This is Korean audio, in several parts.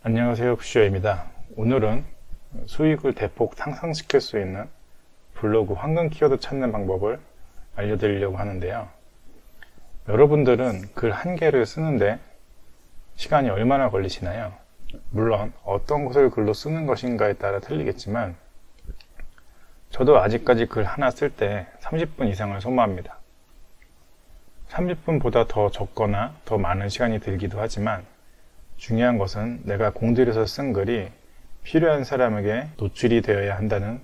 안녕하세요, 푸시오입니다. 오늘은 수익을 대폭 상승시킬 수 있는 블로그 황금 키워드 찾는 방법을 알려드리려고 하는데요. 여러분들은 글 한 개를 쓰는데 시간이 얼마나 걸리시나요? 물론 어떤 것을 글로 쓰는 것인가에 따라 틀리겠지만 저도 아직까지 글 하나 쓸 때 30분 이상을 소모합니다. 30분보다 더 적거나 더 많은 시간이 들기도 하지만 중요한 것은 내가 공들여서 쓴 글이 필요한 사람에게 노출이 되어야 한다는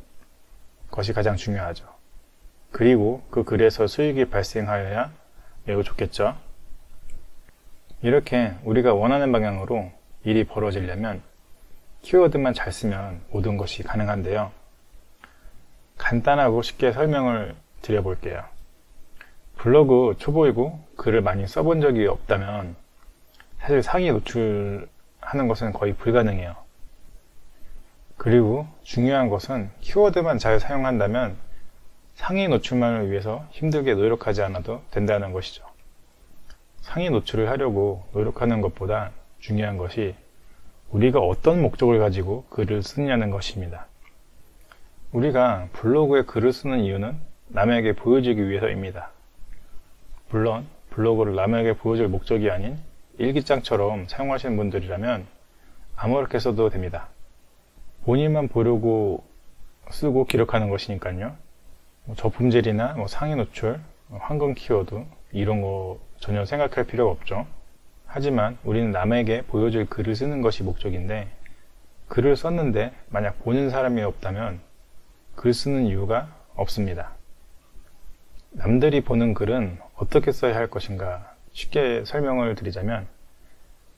것이 가장 중요하죠. 그리고 그 글에서 수익이 발생하여야 매우 좋겠죠. 이렇게 우리가 원하는 방향으로 일이 벌어지려면 키워드만 잘 쓰면 모든 것이 가능한데요. 간단하고 쉽게 설명을 드려볼게요. 블로그 초보이고 글을 많이 써본 적이 없다면 사실 상위 노출하는 것은 거의 불가능해요. 그리고 중요한 것은 키워드만 잘 사용한다면 상위 노출만을 위해서 힘들게 노력하지 않아도 된다는 것이죠. 상위 노출을 하려고 노력하는 것보다 중요한 것이 우리가 어떤 목적을 가지고 글을 쓰느냐는 것입니다. 우리가 블로그에 글을 쓰는 이유는 남에게 보여주기 위해서입니다. 물론 블로그를 남에게 보여줄 목적이 아닌 일기장처럼 사용하시는 분들이라면 아무렇게 써도 됩니다. 본인만 보려고 쓰고 기록하는 것이니까요. 저품질이나 상위 노출, 황금 키워드 이런 거 전혀 생각할 필요가 없죠. 하지만 우리는 남에게 보여줄 글을 쓰는 것이 목적인데 글을 썼는데 만약 보는 사람이 없다면 글 쓰는 이유가 없습니다. 남들이 보는 글은 어떻게 써야 할 것인가 쉽게 설명을 드리자면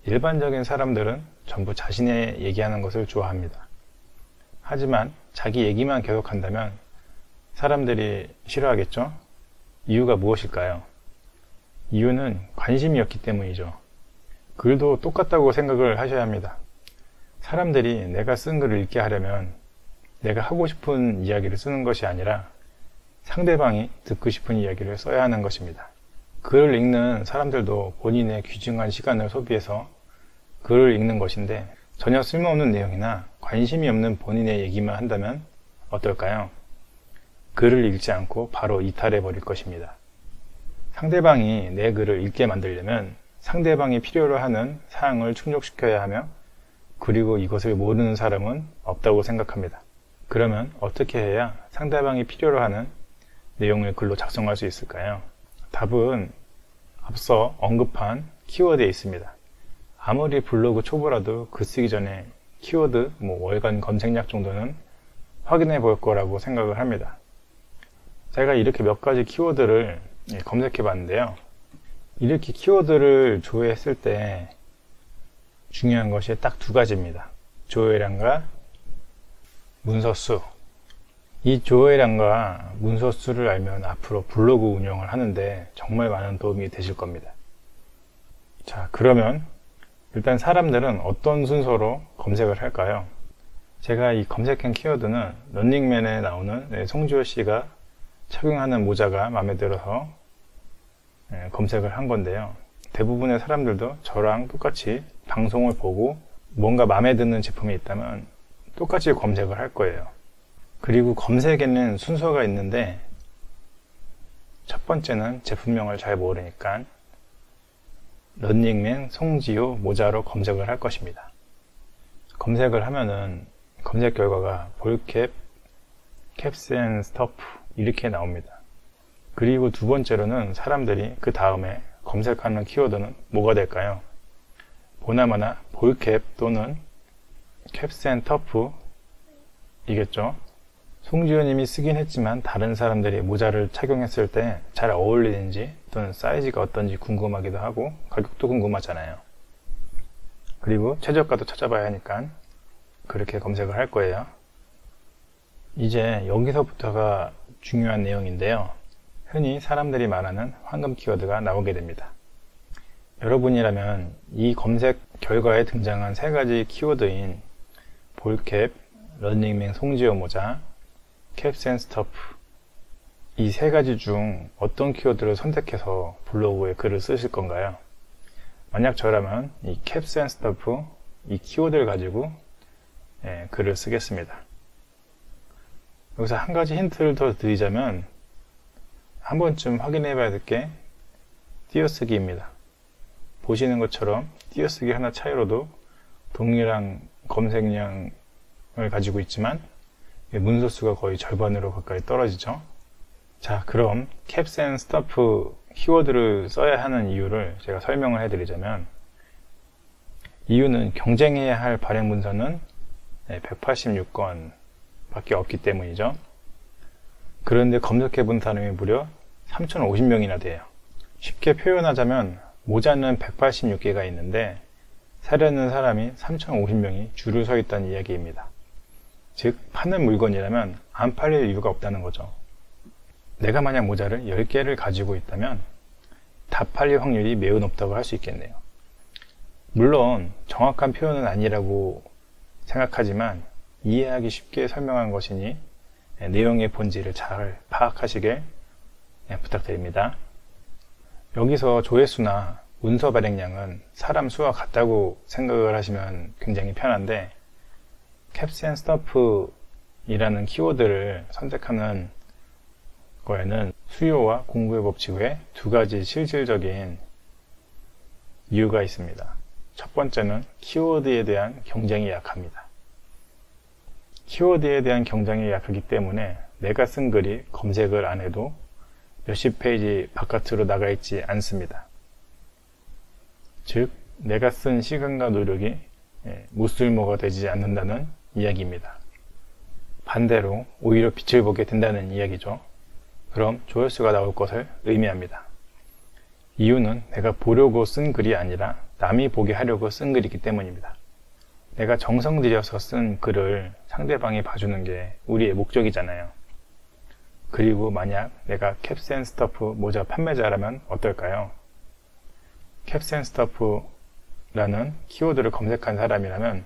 일반적인 사람들은 전부 자신의 얘기하는 것을 좋아합니다. 하지만 자기 얘기만 계속한다면 사람들이 싫어하겠죠? 이유가 무엇일까요? 이유는 관심이 없기 때문이죠. 글도 똑같다고 생각을 하셔야 합니다. 사람들이 내가 쓴 글을 읽게 하려면 내가 하고 싶은 이야기를 쓰는 것이 아니라 상대방이 듣고 싶은 이야기를 써야 하는 것입니다. 글을 읽는 사람들도 본인의 귀중한 시간을 소비해서 글을 읽는 것인데 전혀 쓸모없는 내용이나 관심이 없는 본인의 얘기만 한다면 어떨까요? 글을 읽지 않고 바로 이탈해 버릴 것입니다. 상대방이 내 글을 읽게 만들려면 상대방이 필요로 하는 사항을 충족시켜야 하며 그리고 이것을 모르는 사람은 없다고 생각합니다. 그러면 어떻게 해야 상대방이 필요로 하는 내용을 글로 작성할 수 있을까요? 답은 앞서 언급한 키워드에 있습니다. 아무리 블로그 초보라도 글 쓰기 전에 키워드, 월간 검색량 정도는 확인해 볼 거라고 생각을 합니다. 제가 이렇게 몇 가지 키워드를 검색해 봤는데요. 이렇게 키워드를 조회했을 때 중요한 것이 딱 두 가지입니다. 조회량과 문서수. 이 조회량과 문서수를 알면 앞으로 블로그 운영을 하는데 정말 많은 도움이 되실 겁니다. 자, 그러면 일단 사람들은 어떤 순서로 검색을 할까요? 제가 이 검색한 키워드는 런닝맨에 나오는 송지효 씨가 착용하는 모자가 마음에 들어서 검색을 한 건데요. 대부분의 사람들도 저랑 똑같이 방송을 보고 뭔가 마음에 드는 제품이 있다면 똑같이 검색을 할 거예요. 그리고 검색에는 순서가 있는데 첫 번째는 제품명을 잘 모르니까 런닝맨 송지효 모자로 검색을 할 것입니다. 검색을 하면은 검색 결과가 볼캡, 캡스앤스터프 이렇게 나옵니다. 그리고 두 번째로는 사람들이 그 다음에 검색하는 키워드는 뭐가 될까요? 보나마나 볼캡 또는 캡스앤터프 이겠죠? 송지효님이 쓰긴 했지만 다른 사람들이 모자를 착용했을 때 잘 어울리는지 또는 사이즈가 어떤지 궁금하기도 하고 가격도 궁금하잖아요. 그리고 최저가도 찾아봐야 하니까 그렇게 검색을 할 거예요. 이제 여기서부터가 중요한 내용인데요. 흔히 사람들이 말하는 황금 키워드가 나오게 됩니다. 여러분이라면 이 검색 결과에 등장한 세 가지 키워드인 볼캡, 런닝맨 송지효 모자, 캡스앤스터프 이 세 가지 중 어떤 키워드를 선택해서 블로그에 글을 쓰실 건가요? 만약 저라면 이 캡스앤스터프 이 키워드를 가지고 글을 쓰겠습니다. 여기서 한 가지 힌트를 더 드리자면 한 번쯤 확인해 봐야 될 게 띄어쓰기입니다. 보시는 것처럼 띄어쓰기 하나 차이로도 동일한 검색량을 가지고 있지만 문서수가 거의 절반으로 가까이 떨어지죠. 자, 그럼 caps and stuff 키워드를 써야 하는 이유를 제가 설명을 해드리자면, 이유는 경쟁해야 할 발행 문서는 186건 밖에 없기 때문이죠. 그런데 검색해 본 사람이 무려 3,050명이나 돼요. 쉽게 표현하자면 모자는 186개가 있는데 사려는 사람이 3,050명이 줄을 서 있다는 이야기입니다. 즉, 파는 물건이라면 안 팔릴 이유가 없다는 거죠. 내가 만약 모자를 10개를 가지고 있다면 다 팔릴 확률이 매우 높다고 할 수 있겠네요. 물론 정확한 표현은 아니라고 생각하지만 이해하기 쉽게 설명한 것이니 내용의 본질을 잘 파악하시길 부탁드립니다. 여기서 조회수나 문서 발행량은 사람 수와 같다고 생각을 하시면 굉장히 편한데, caps and stuff 이라는 키워드를 선택하는 거에는 수요와 공급의 법칙 외에 두 가지 실질적인 이유가 있습니다. 첫 번째는 키워드에 대한 경쟁이 약합니다. 키워드에 대한 경쟁이 약하기 때문에 내가 쓴 글이 검색을 안 해도 몇십 페이지 바깥으로 나가 있지 않습니다. 즉, 내가 쓴 시간과 노력이 무쓸모가 되지 않는다는 이야기입니다. 반대로 오히려 빛을 보게 된다는 이야기죠. 그럼 조회수가 나올 것을 의미합니다. 이유는 내가 보려고 쓴 글이 아니라 남이 보게 하려고 쓴 글이기 때문입니다. 내가 정성 들여서 쓴 글을 상대방이 봐주는 게 우리의 목적이잖아요. 그리고 만약 내가 caps and stuff 모자 판매자라면 어떨까요? caps and stuff라는 키워드를 검색한 사람이라면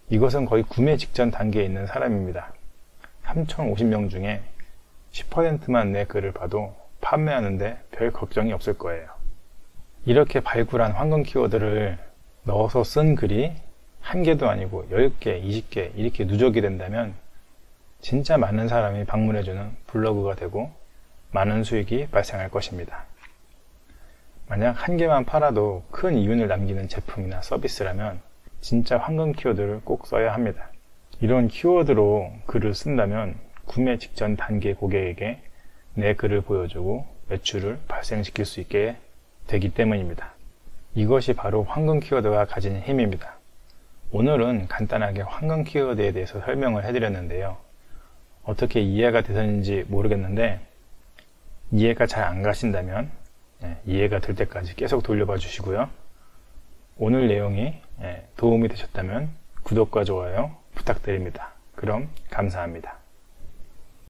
이것은 거의 구매 직전 단계에 있는 사람입니다. 3,050명 중에 10%만 내 글을 봐도 판매하는데 별 걱정이 없을 거예요. 이렇게 발굴한 황금 키워드를 넣어서 쓴 글이 한 개도 아니고 10개, 20개 이렇게 누적이 된다면 진짜 많은 사람이 방문해주는 블로그가 되고 많은 수익이 발생할 것입니다. 만약 한 개만 팔아도 큰 이윤을 남기는 제품이나 서비스라면 진짜 황금 키워드를 꼭 써야 합니다. 이런 키워드로 글을 쓴다면 구매 직전 단계 고객에게 내 글을 보여주고 매출을 발생시킬 수 있게 되기 때문입니다. 이것이 바로 황금 키워드가 가진 힘입니다. 오늘은 간단하게 황금 키워드에 대해서 설명을 해드렸는데요. 어떻게 이해가 되셨는지 모르겠는데 이해가 잘 안 가신다면 이해가 될 때까지 계속 돌려봐 주시고요. 오늘 내용이 도움이 되셨다면 구독과 좋아요 부탁드립니다. 그럼 감사합니다.